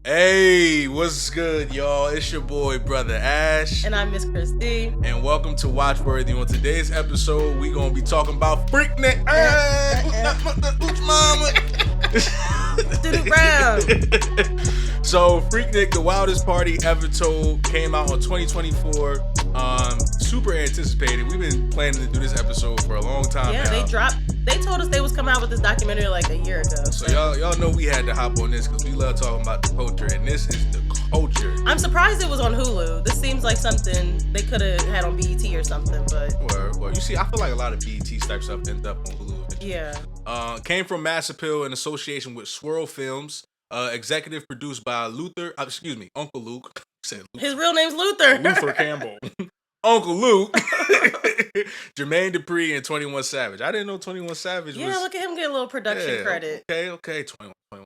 Hey, what's good, y'all? It's your boy, Brother Ash. And I'm Miss Christy. And welcome to Watchworthy. On today's episode, we're going to be talking about Freaknik. Mama. Student Brown. So, Freaknik, the wildest party ever told, came out on 2024. Super anticipated. We've been planning to do this episode for a long time now. They told us they was coming out with this documentary like a year ago. So y'all know we had to hop on this because we love talking about the culture, and this is the culture. I'm surprised it was on Hulu. This seems like something they could have had on BET or something, but... Well, you see, I feel like a lot of BET type stuff ends up on Hulu. Yeah. Came from Mass Appeal in association with Swirl Films. Executive produced by Uncle Luke. His real name's Luther. Luther Campbell. Uncle Luke, Jermaine Dupri, and 21 Savage. I didn't know 21 Savage was... Yeah, look at him get a little production credit. Okay, 21.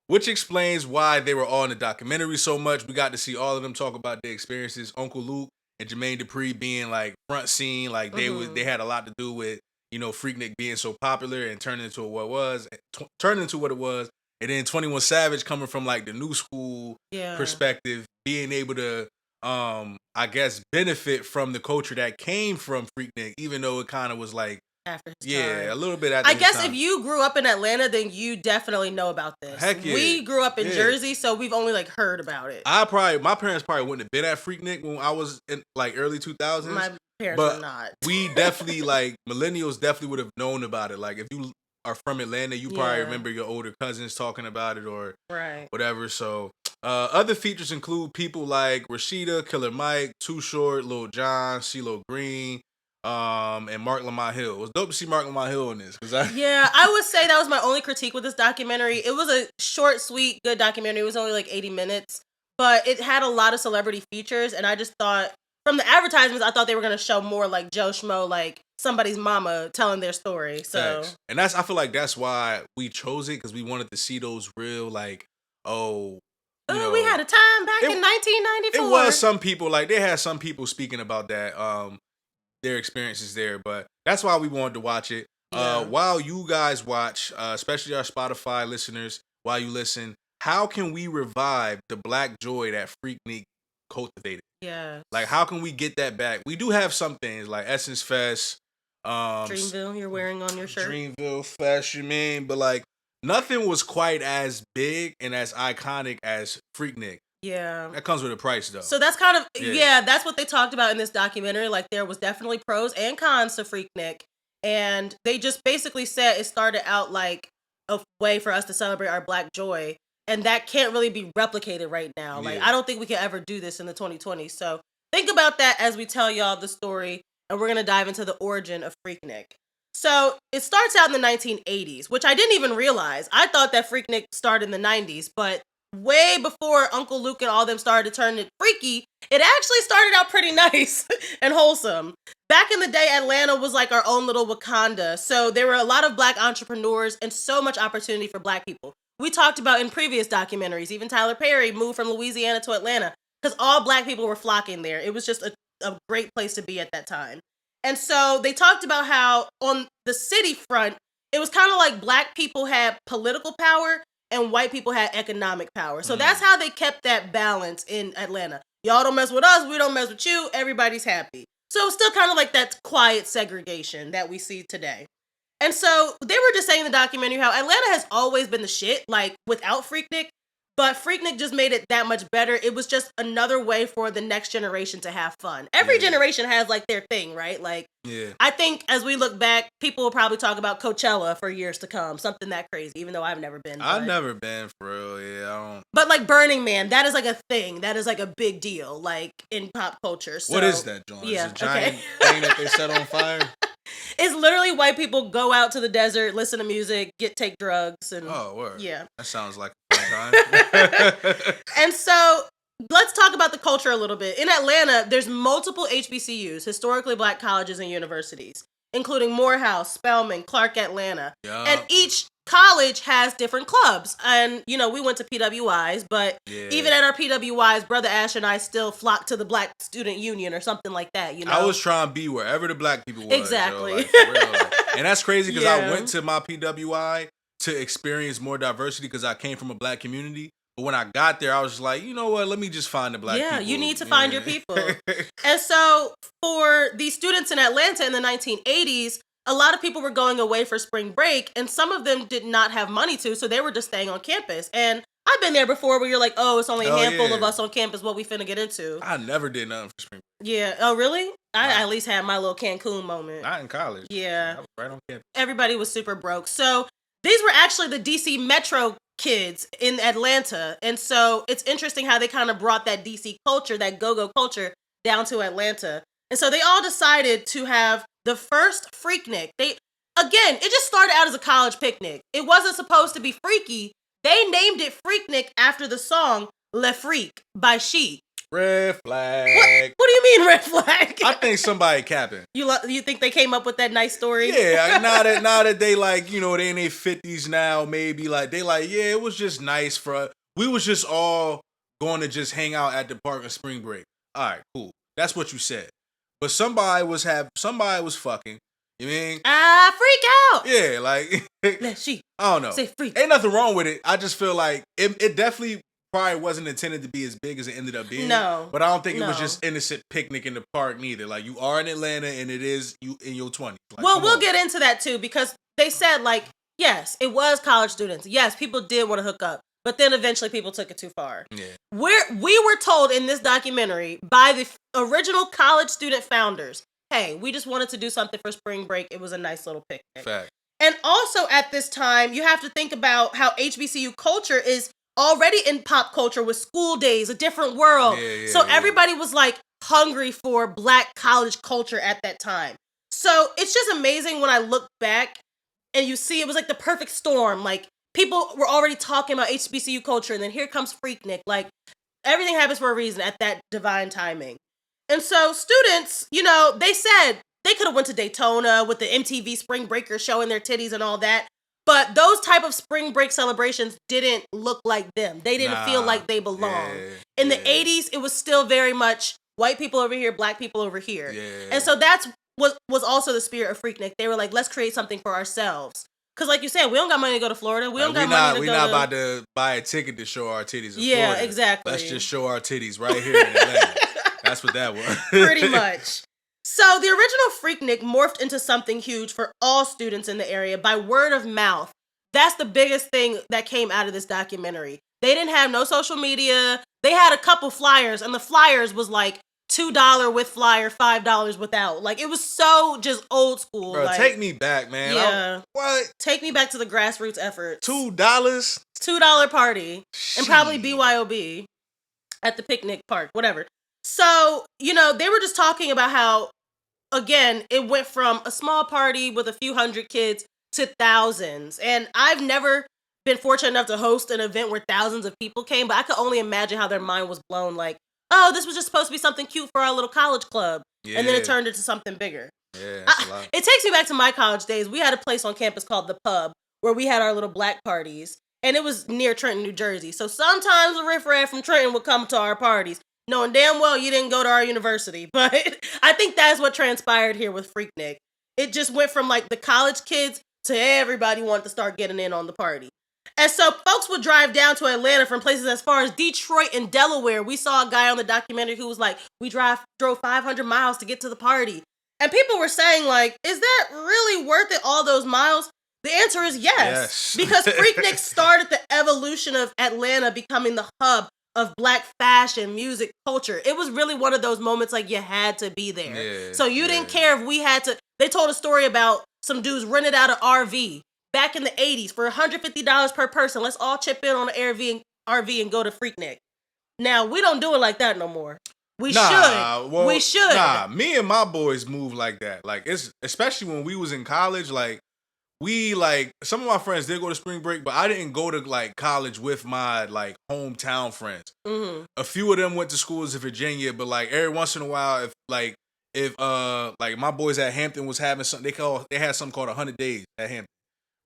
Which explains why they were all in the documentary so much. We got to see all of them talk about their experiences. Uncle Luke and Jermaine Dupri being like front scene, like they had a lot to do with, Freaknik being so popular and turning into what it was. And then 21 Savage coming from like the new school perspective, being able to I guess benefit from the culture that came from Freaknik, even though it kind of was like after his time. A little bit after his time. I guess time. if you grew up in Atlanta, then you definitely know about this. Heck yeah. We grew up in Jersey, so we've only like heard about it. My parents probably wouldn't have been at Freaknik when I was in like early 2000s. My parents were not. We definitely like millennials definitely would have known about it. Like if you are from Atlanta, you probably remember your older cousins talking about it or whatever. So other features include people like Rashida, Killer Mike, Too Short, Lil Jon, CeeLo Green, and Mark Lamont Hill. It was dope to see Mark Lamont Hill in this. I would say that was my only critique with this documentary. It was a short, sweet, good documentary. It was only like 80 minutes, but it had a lot of celebrity features, and I just thought, from the advertisements, I thought they were going to show more like Joe Schmo, like somebody's mama telling their story. So, and I feel like that's why we chose it, because we wanted to see those real, like, we had a time back in 1994. It was some people, like, they had some people speaking about that, their experiences there, but that's why we wanted to watch it. While you guys watch, especially our Spotify listeners, while you listen, how can we revive the black joy that Freaknik cultivated? Yeah. Like, how can we get that back? We do have some things, like Essence Fest. Dreamville, you're wearing on your shirt. Dreamville Fest, you mean? But, like, nothing was quite as big and as iconic as Freaknik. Yeah. That comes with a price, though. So that's kind of, that's what they talked about in this documentary. Like, there was definitely pros and cons to Freaknik. And they just basically said it started out like a way for us to celebrate our black joy. And that can't really be replicated right now. Like, I don't think we can ever do this in the 2020s. So think about that as we tell y'all the story. And we're going to dive into the origin of Freaknik. So it starts out in the 1980s, which I didn't even realize. I thought that Freaknik started in the 90s, but way before Uncle Luke and all them started to turn it freaky, it actually started out pretty nice and wholesome. Back in the day, Atlanta was like our own little Wakanda. So there were a lot of black entrepreneurs and so much opportunity for black people. We talked about in previous documentaries, even Tyler Perry moved from Louisiana to Atlanta because all black people were flocking there. It was just a great place to be at that time. And so they talked about how on the city front, it was kind of like black people had political power and white people had economic power. So that's how they kept that balance in Atlanta. Y'all don't mess with us, we don't mess with you, everybody's happy. So it's still kind of like that quiet segregation that we see today. And so they were just saying in the documentary how Atlanta has always been the shit, like without Freaknik, but Freaknik just made it that much better. It was just another way for the next generation to have fun. Every generation has like their thing, right? Like, I think as we look back, people will probably talk about Coachella for years to come, something that crazy, even though I've never been. I've never been, for real, I don't. But like Burning Man, that is like a thing. That is like a big deal, like in pop culture. So, what is that, John? Is it a giant thing that they set on fire? It's literally white people go out to the desert, listen to music, take drugs, and word. Yeah, that sounds like a fun time. And so let's talk about the culture a little bit. In Atlanta, there's multiple HBCUs, historically black colleges and universities, including Morehouse, Spelman, Clark Atlanta, and each college has different clubs. And, we went to PWIs, but even at our PWIs, Brother Ash and I still flocked to the Black Student Union or something like that, I was trying to be wherever the black people was. Exactly. Like, for real. And that's crazy because I went to my PWI to experience more diversity because I came from a black community. But when I got there, I was just like, you know what? Let me just find the black people. Yeah, you need to find your people. And so for these students in Atlanta in the 1980s, a lot of people were going away for spring break, and some of them did not have money to, so they were just staying on campus. And I've been there before where you're like, oh, it's only a handful of us on campus, what we finna get into. I never did nothing for spring break. Yeah. Oh, really? I at least had my little Cancun moment. Not in college. Yeah. I was right on campus. Everybody was super broke. So these were actually the DC Metro kids in Atlanta. And so it's interesting how they kind of brought that DC culture, that go-go culture, down to Atlanta. And so they all decided to have the first Freaknik. It just started out as a college picnic. It wasn't supposed to be freaky. They named it Freaknik after the song Le Freak by Chic. Red flag. What do you mean red flag? I think somebody capping. You think they came up with that nice story? Yeah, now that they like, they in their 50s now, maybe like they like, yeah, it was just nice for us. We was just all going to just hang out at the park on spring break. All right, cool. That's what you said. But somebody was fucking. You mean? Freak out. Yeah, like I don't know. Say freak. Ain't nothing wrong with it. I just feel like it definitely probably wasn't intended to be as big as it ended up being. No. But I don't think it was just innocent picnic in the park neither. Like, you are in Atlanta and it is you in your 20s. Like, well, we'll get into that too, because they said, like, yes, it was college students. Yes, people did want to hook up. But then eventually people took it too far. Yeah. We were told in this documentary by the original college student founders, hey, we just wanted to do something for spring break. It was a nice little picnic. Fact. And also at this time, you have to think about how HBCU culture is already in pop culture with School Days, A Different World. So everybody was like hungry for Black college culture at that time. So it's just amazing when I look back and you see it was like the perfect storm. Like, people were already talking about HBCU culture, and then here comes Freaknik. Like, everything happens for a reason at that divine timing. And so students, they said they could have went to Daytona with the MTV Spring Breakers showing their titties and all that. But those type of spring break celebrations didn't look like them. They didn't feel like they belonged. In the 80s, it was still very much white people over here, Black people over here. And so that's what was also the spirit of Freaknik. They were like, let's create something for ourselves. Because like you said, we don't got money to go to Florida. We don't got money to go to... We're not about to buy a ticket to show our titties in Florida. Yeah, exactly. Let's just show our titties right here in Atlanta. That's what that was. Pretty much. So the original Freaknik morphed into something huge for all students in the area by word of mouth. That's the biggest thing that came out of this documentary. They didn't have no social media. They had a couple flyers, and the flyers was like $2 with flyer, $5 without. Like, it was so just old school. Bro, like, take me back, man. Yeah. What? Take me back to the grassroots efforts. $2? $2 party. And probably BYOB at the picnic park, whatever. So, they were just talking about how, again, it went from a small party with a few hundred kids to thousands. And I've never been fortunate enough to host an event where thousands of people came, but I could only imagine how their mind was blown. Like, oh, this was just supposed to be something cute for our little college club. Yeah. And then it turned into something bigger. Yeah, that's a lot. It takes me back to my college days. We had a place on campus called The Pub where we had our little Black parties. And it was near Trenton, New Jersey. So sometimes the riffraff from Trenton would come to our parties, knowing damn well you didn't go to our university. But I think that's what transpired here with Freaknik. It just went from like the college kids to everybody wanted to start getting in on the party. And so folks would drive down to Atlanta from places as far as Detroit and Delaware. We saw a guy on the documentary who was like, we drove 500 miles to get to the party. And people were saying, like, is that really worth it, all those miles? The answer is yes. Because Freaknik started the evolution of Atlanta becoming the hub of Black fashion, music, culture. It was really one of those moments like you had to be there. Yeah, so you didn't care if we had to. They told a story about some dudes rented out an RV back in the 80s for $150 per person. Let's all chip in on an RV and go to Freaknik. Now, we don't do it like that no more. We should. Well, we should. Nah, me and my boys move like that. Like, it's especially when we was in college, like, some of my friends did go to spring break, but I didn't go to like college with my like hometown friends. Mm-hmm. A few of them went to schools in Virginia, but like every once in a while, if my boys at Hampton was having something, they had something called 100 Days at Hampton,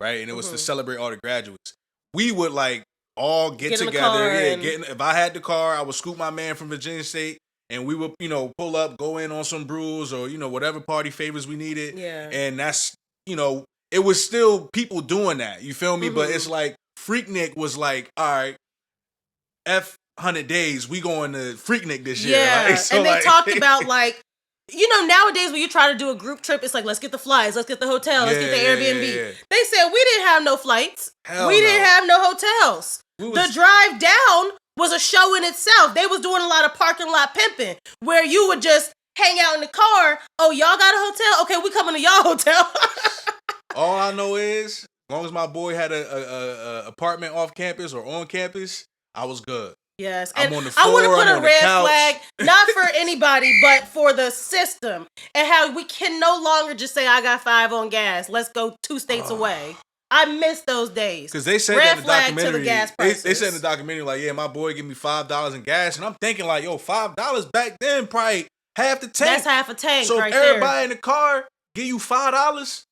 right? And it was to celebrate all the graduates. We would like all get together. If I had the car, I would scoop my man from Virginia State, and we would pull up, go in on some brews or whatever party favors we needed. Yeah, and that's it was still people doing that. You feel me? Mm-hmm. But it's like Freaknik was like, all right, F 100 days, we going to Freaknik this year. Yeah, Like, so and they like, talked about like, nowadays when you try to do a group trip, it's like, let's get the flights, let's get the hotel, let's get the Airbnb. Yeah. They said we didn't have no flights. We didn't have no hotels. The drive down was a show in itself. They was doing a lot of parking lot pimping where you would just hang out in the car. Oh, y'all got a hotel? Okay, we coming to y'all hotel. All I know is, as long as my boy had a apartment off campus or on campus, I was good. Yes, I'm and on the floor, I want to put I'm a on red the couch. flag, not for anybody, but for the system, and how we can no longer just say, I got 5 on gas, let's go 2 states away. I miss those days. Because they said red that in the flag documentary, to the gas prices. they said in the documentary, like, yeah, my boy give me $5 in gas, and I'm thinking like, yo, $5 back then, probably half the tank. That's half a tank so right if everybody there. in the car give you $5,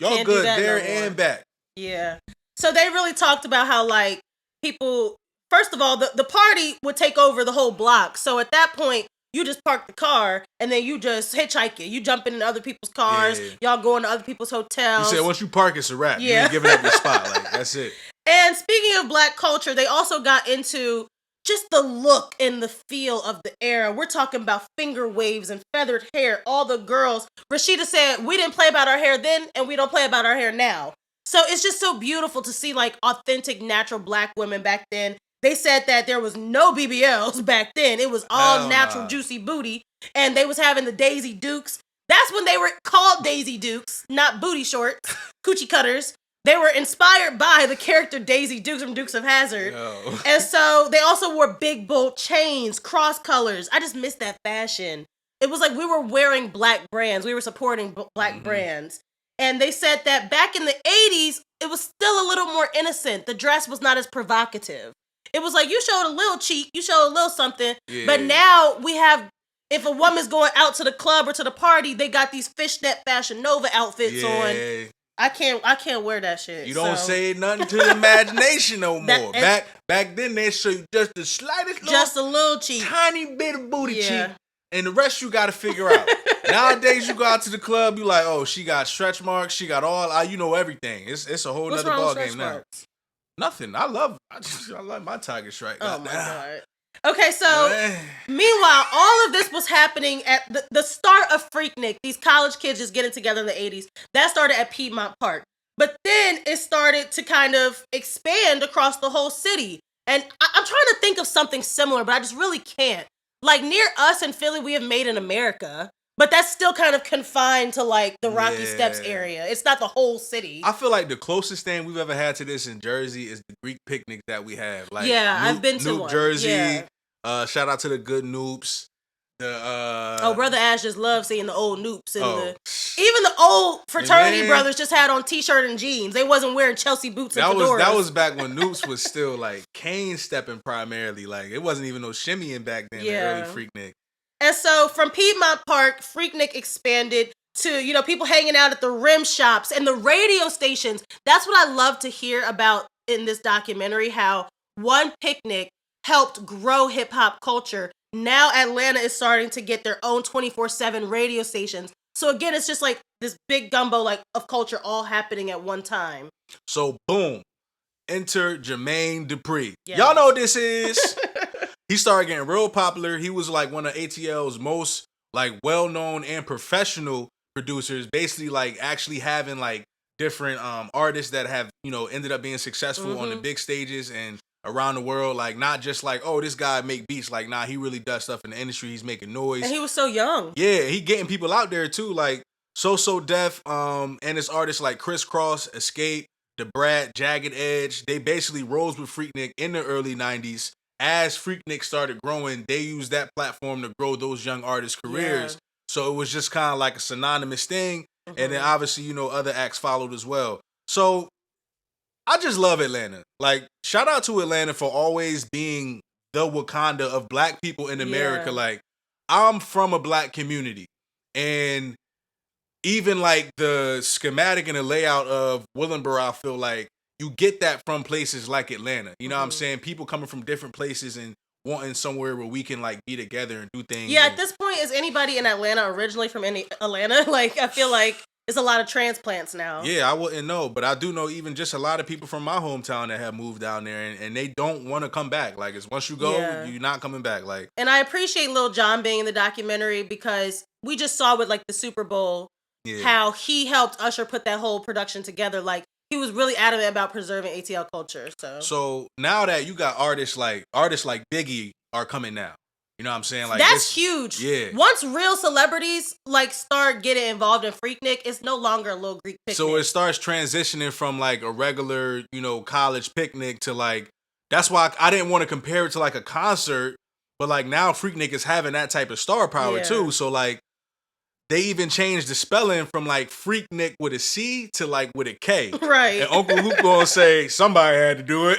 y'all Can't good no there more. and back. Yeah. So they really talked about how, like, people, first of all, the party would take over the whole block. So at that point, you just park the car and then you just hitchhike it. You jump in other people's cars. Yeah. Y'all go into other people's hotels. You said once you park, it's a wrap. Yeah. You ain't giving up your spot. Like, that's it. And speaking of black culture, they also got into just the look and the feel of the era. We're talking about finger waves and feathered hair. All the girls. Rashida said, we didn't play about our hair then and we don't play about our hair now. So it's just so beautiful to see like authentic, natural black women back then. They said that there was no BBLs back then. It was all natural, juicy booty. And they was having the Daisy Dukes. That's when they were called Daisy Dukes, not booty shorts, coochie cutters. They were inspired by the character Daisy Dukes from Dukes of Hazzard. Yo. And so they also wore big, bold chains, cross colors. I just missed that fashion. It was like we were wearing black brands. We were supporting black brands. And they said that back in the 80s, it was still a little more innocent. The dress was not as provocative. It was like you showed a little cheek, you showed a little something. Yeah. But now we have, if a woman's going out to the club or to the party, they got these fishnet Fashion Nova outfits on. I can't wear that shit. You don't say nothing to the imagination no more. Back then they show you just the slightest just a little cheek. Tiny bit of booty cheek. And the rest you got to figure out. Nowadays, you go out to the club, you like, oh, she got stretch marks, she got all, you know everything. It's a whole nother ball game now. Nothing. I love my Tiger Strike. Oh my God. Okay, so meanwhile, all of this was happening at the start of Freaknik. These college kids just getting together in the 80s. That started at Piedmont Park. But then it started to kind of expand across the whole city. And I'm trying to think of something similar, but I just really can't. Like, near us in Philly, we have Made in America, but that's still kind of confined to, like, the Rocky Steps area. It's not the whole city. I feel like the closest thing we've ever had to this in Jersey is the Greek picnic that we have. Like, I've been to one. Jersey. Yeah. Shout out to the good Noops. Brother Ash just loves seeing the old Noops. And even the old fraternity brothers just had on t-shirt and jeans. They wasn't wearing Chelsea boots and fedoras. That was back when Noops was still like cane stepping primarily. Like it wasn't even no shimmying back then. Yeah. The early Freaknik. And so from Piedmont Park, Freaknik expanded to, people hanging out at the rim shops and the radio stations. That's what I love to hear about in this documentary, how one picnic helped grow hip hop culture. Now Atlanta is starting to get their own 24/7 radio stations. So again, it's just like this big gumbo like of culture all happening at one time. So boom, enter Jermaine Dupri. Yes. Y'all know what this is. He started getting real popular. He was like one of ATL's most like well-known and professional producers, basically like actually having like different artists that have, ended up being successful on the big stages and around the world, like not just like, oh, this guy make beats, like nah, he really does stuff in the industry. He's making noise. And he was so young. Yeah, he getting people out there too, like So Def, and his artists like Crisscross, Escape, The Brat, Jagged Edge. They basically rose with Freaknik in the early 90s. As Freaknik started growing, they used that platform to grow those young artists' careers. Yeah. So it was just kind of like a synonymous thing. And then obviously, other acts followed as well. So I just love Atlanta. Like, shout out to Atlanta for always being the Wakanda of black people in America. Yeah. Like, I'm from a black community. And even like the schematic and the layout of Willenboro, I feel like you get that from places like Atlanta. You know what I'm saying? People coming from different places and wanting somewhere where we can like be together and do things. Yeah, at this point, is anybody in Atlanta originally from Atlanta? Like, I feel like it's a lot of transplants now. Yeah, I wouldn't know, but I do know even just a lot of people from my hometown that have moved down there, and they don't want to come back. Like, it's once you go, you're not coming back. Like, and I appreciate Lil Jon being in the documentary because we just saw with like the Super Bowl how he helped Usher put that whole production together. Like, he was really adamant about preserving ATL culture. So now that you got artists like Biggie are coming now. You know what I'm saying? Like, that's huge. Yeah. Once real celebrities like start getting involved in Freaknik, it's no longer a little Greek picnic. So it starts transitioning from like a regular, college picnic to like, that's why I didn't want to compare it to like a concert, but like now Freaknik is having that type of star power too. So like, they even changed the spelling from like Freaknik with a C to like with a K. Right. And Uncle Luke gonna say somebody had to do it.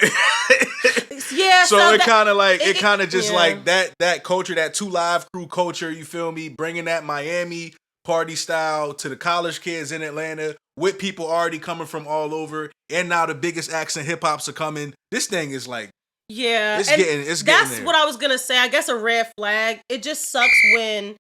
Yeah. So it kind of like like that culture, that 2 Live Crew culture. You feel me? Bringing that Miami party style to the college kids in Atlanta with people already coming from all over, and now the biggest acts in hip hops are coming. This thing is like, it's getting that's there. what I was gonna say. I guess a red flag. It just sucks when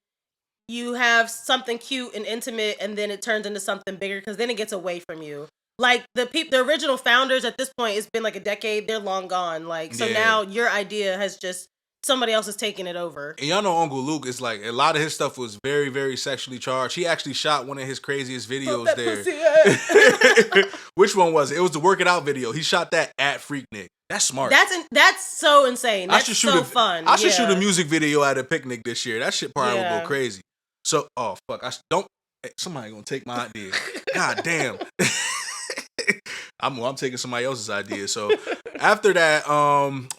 you have something cute and intimate and then it turns into something bigger because then it gets away from you. Like the original founders at this point, it's been like a decade, they're long gone. Like, so now your idea has just, somebody else is taking it over. And y'all know Uncle Luke is like, a lot of his stuff was very, very sexually charged. He actually shot one of his craziest videos there. Which one was it? It was the Work It Out video. He shot that at Freaknik. That's smart. That's so insane. That's so fun. I should shoot a music video at a picnic this year. That shit probably would go crazy. So, oh fuck, somebody gonna take my idea. God damn. I'm taking somebody else's idea. So after that,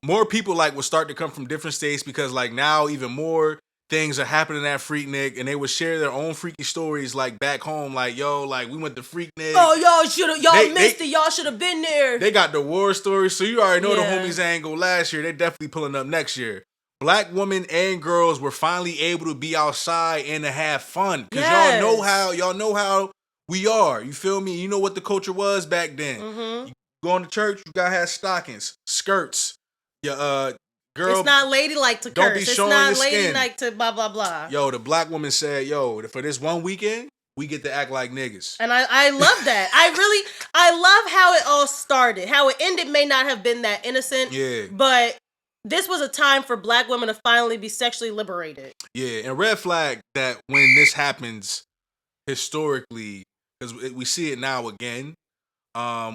more people like would start to come from different states because like now even more things are happening at Freaknik, and they would share their own freaky stories like back home, like, yo, like we went to Freaknik. Oh, y'all missed it. Y'all should have been there. They got the war stories, so you already know the homies ain't go last year. They definitely pulling up next year. Black women and girls were finally able to be outside and to have fun. Because y'all know how we are. You feel me? You know what the culture was back then. Mm-hmm. You going to church, you gotta have stockings, skirts. Your girl. It's not ladylike to don't curse. Be showing it's not your ladylike to blah blah blah. Yo, the black woman said, yo, for this one weekend, we get to act like niggas. And I love that. I love how it all started. How it ended may not have been that innocent. Yeah. But this was a time for black women to finally be sexually liberated. Yeah, and red flag that when this happens historically, because we see it now again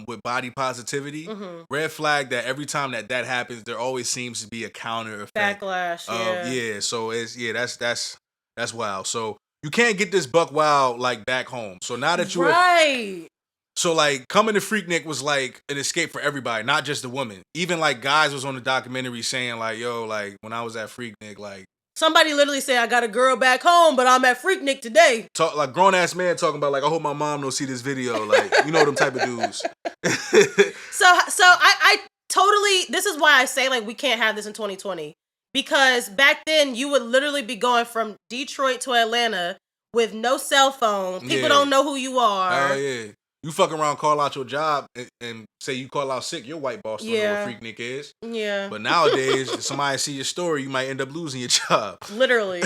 with body positivity, red flag that every time that happens, there always seems to be a counter effect. Backlash, so that's wild. So you can't get this buck wild like back home. So now that you're so like coming to Freaknik was like an escape for everybody, not just the women. Even like guys was on the documentary saying like, yo, like when I was at Freaknik, like somebody literally said, I got a girl back home, but I'm at Freaknik today. Talk like grown ass man talking about like, I hope my mom don't see this video. Like, you know them type of dudes. So I totally, this is why I say like we can't have this in 2020. Because back then you would literally be going from Detroit to Atlanta with no cell phone. People don't know who you are. Oh yeah. You fuck around, call out your job, and say you call out sick, your white boss don't know what Freaknik is. Yeah. But nowadays, if somebody see your story, you might end up losing your job. Literally.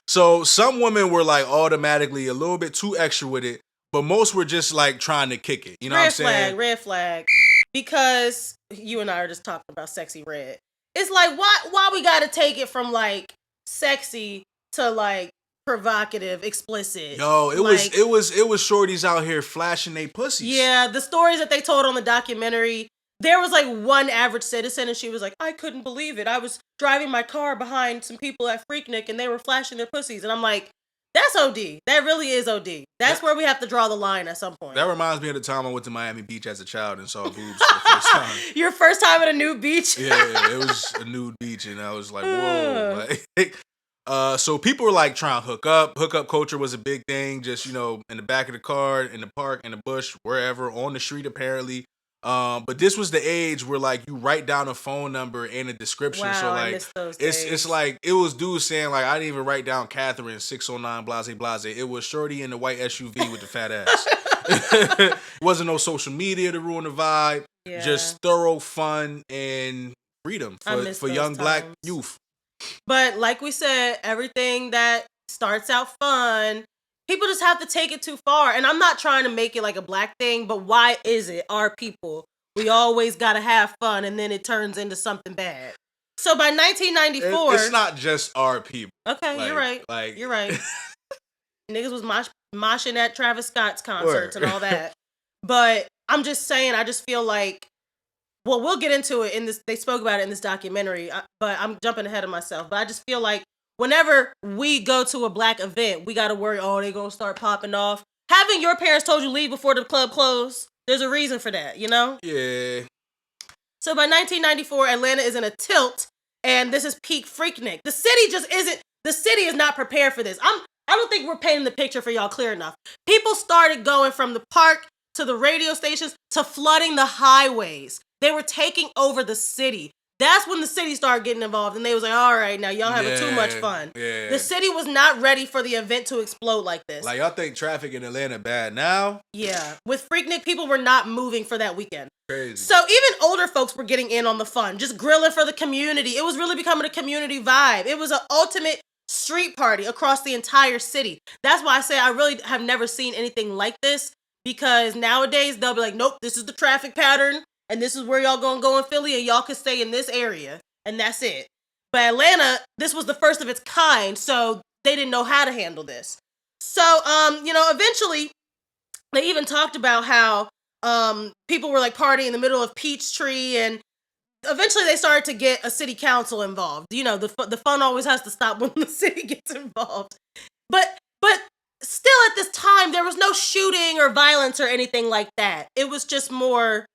So some women were like automatically a little bit too extra with it, but most were just like trying to kick it. You know what I'm saying? Red flag. Because you and I are just talking about sexy red. It's like, why we gotta take it from like sexy to like provocative, explicit. Yo, it was shorties out here flashing they pussies. Yeah, the stories that they told on the documentary, there was like one average citizen and she was like, I couldn't believe it. I was driving my car behind some people at Freaknik and they were flashing their pussies. And I'm like, that's OD. That really is OD. That's where we have to draw the line at some point. That reminds me of the time I went to Miami Beach as a child and saw boobs for the first time. Your first time at a nude beach? Yeah, it was a nude beach and I was like, whoa. Like, so people were like trying to hook up. Hookup culture was a big thing. Just, you know, in the back of the car, in the park, in the bush, wherever, on the street apparently. But this was the age where like you write down a phone number and a description. Wow, so like I miss those days. it's like it was dudes saying like I didn't even write down Catherine 609 blase blase. It was shorty in the white SUV with the fat ass. It wasn't no social media to ruin the vibe. Yeah. Just thorough fun and freedom for young black youth. But like we said, everything that starts out fun people just have to take it too far. And I'm not trying to make it like a black thing, but why is it our people? We always got to have fun, and then it turns into something bad. So by 1994... It's not just our people. Okay, like, you're right. Like, you're right. Niggas was moshing at Travis Scott's concerts and all that. But I'm just saying, I just feel like, well, we'll get into it in this. They spoke about it in this documentary, but I'm jumping ahead of myself. But I just feel like whenever we go to a black event, we got to worry, oh, they going to start popping off. Having your parents told you leave before the club closed, there's a reason for that, you know? Yeah. So by 1994, Atlanta is in a tilt, and this is peak Freaknik. The city is not prepared for this. I don't think we're painting the picture for y'all clear enough. People started going from the park to the radio stations to flooding the highways. They were taking over the city. That's when the city started getting involved, and they was like, all right, now y'all having too much fun. Yeah. The city was not ready for the event to explode like this. Like, y'all think traffic in Atlanta bad now? Yeah. With Freaknik, people were not moving for that weekend. Crazy. So even older folks were getting in on the fun, just grilling for the community. It was really becoming a community vibe. It was an ultimate street party across the entire city. That's why I say I really have never seen anything like this, because nowadays they'll be like, nope, this is the traffic pattern, and this is where y'all gonna go in Philly, and y'all can stay in this area, and that's it. But Atlanta, this was the first of its kind, so they didn't know how to handle this. So, eventually, they even talked about how people were like partying in the middle of Peachtree, and eventually they started to get a city council involved. You know, the fun always has to stop when the city gets involved. But still at this time, there was no shooting or violence or anything like that. It was just more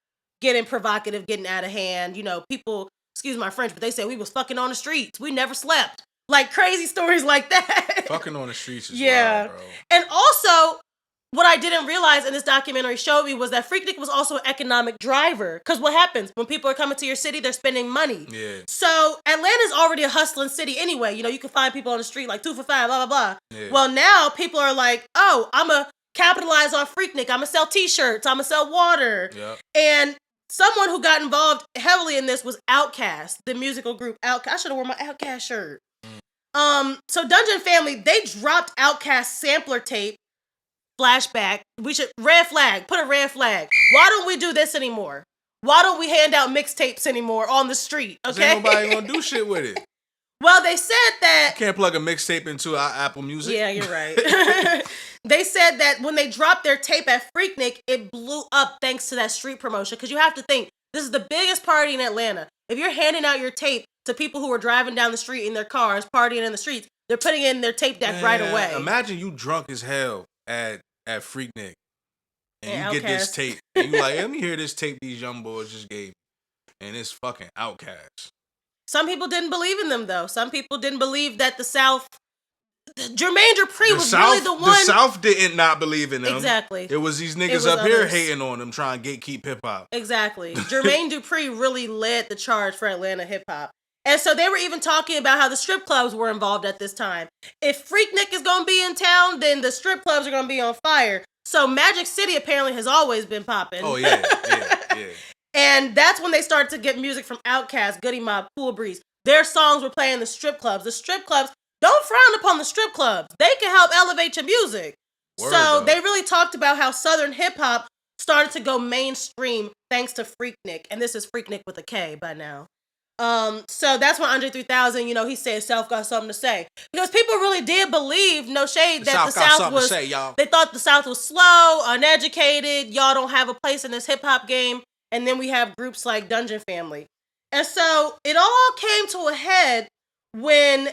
getting provocative, getting out of hand. You know, people, excuse my French, but they said we was fucking on the streets. We never slept. Like crazy stories like that. Fucking on the streets is wild, bro. And also, what I didn't realize in this documentary showed me was that Freaknik was also an economic driver. Because what happens? When people are coming to your city, they're spending money. Yeah. So Atlanta's already a hustling city anyway. You know, you can find people on the street like 2 for $5, blah, blah, blah. Yeah. Well, now people are like, oh, I'm going to capitalize on Freaknik. I'm going to sell t-shirts. I'm going to sell water. Yep. And someone who got involved heavily in this was Outkast, the musical group Outkast. I should have worn my Outkast shirt. So Dungeon Family, they dropped Outkast sampler tape. Flashback. We should red flag. Put a red flag. Why don't we do this anymore? Why don't we hand out mixtapes anymore on the street? Okay. Ain't nobody gonna do shit with it. Well, they said that you can't plug a mixtape into our Apple Music. Yeah, you're right. They said that when they dropped their tape at Freaknik, it blew up thanks to that street promotion. Because you have to think, this is the biggest party in Atlanta. If you're handing out your tape to people who are driving down the street in their cars, partying in the streets, they're putting in their tape deck right away. Imagine you drunk as hell at Freaknik, and you get this Outkast. tape, and you like, let me hear this tape these young boys just gave me, and it's fucking Outkast. Some people didn't believe in them, though. Some people didn't believe that the South... Jermaine Dupri was really the one... The South didn't not believe in them. Exactly. It was these niggas up here hating on them, trying to gatekeep hip-hop. Exactly. Jermaine Dupri really led the charge for Atlanta hip-hop. And so they were even talking about how the strip clubs were involved at this time. If Freaknik is going to be in town, then the strip clubs are going to be on fire. So Magic City apparently has always been popping. Oh, yeah. And that's when they started to get music from Outkast, Goody Mob, Cool Breeze. Their songs were playing in the strip clubs. The strip clubs, don't frown upon the strip clubs. They can help elevate your music. They really talked about how Southern hip-hop started to go mainstream thanks to Freaknik. And this is Freaknik with a K by now. So that's when Andre 3000, he said South got something to say. Because people really did believe, no shade, that the South was, they thought the South was slow, uneducated, y'all don't have a place in this hip hop game. And then we have groups like Dungeon Family. And so it all came to a head when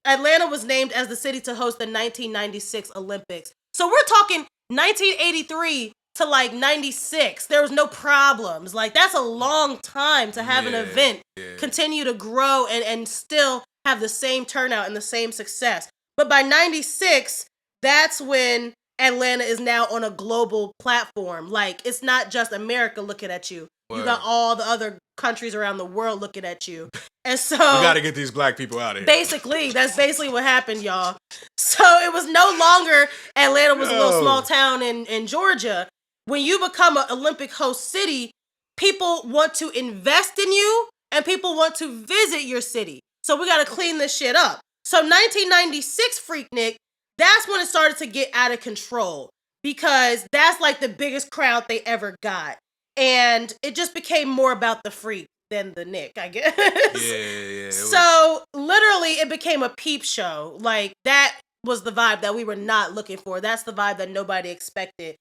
Atlanta was named as the city to host the 1996 Olympics. So we're talking 1983 to like 96. There was no problems. Like, that's a long time to have an event continue to grow and still have the same turnout and the same success. But by 96, that's when Atlanta is now on a global platform. Like, it's not just America looking at you. Word. You got all the other countries around the world looking at you. And so... we got to get these black people out of here. Basically, that's basically what happened, y'all. So it was no longer Atlanta was a little small town in Georgia. When you become an Olympic host city, people want to invest in you and people want to visit your city. So we got to clean this shit up. So 1996 Freaknik, that's when it started to get out of control because that's like the biggest crowd they ever got. And it just became more about the freak than the Nick, I guess. Yeah. So literally it became a peep show. Like that was the vibe that we were not looking for. That's the vibe that nobody expected.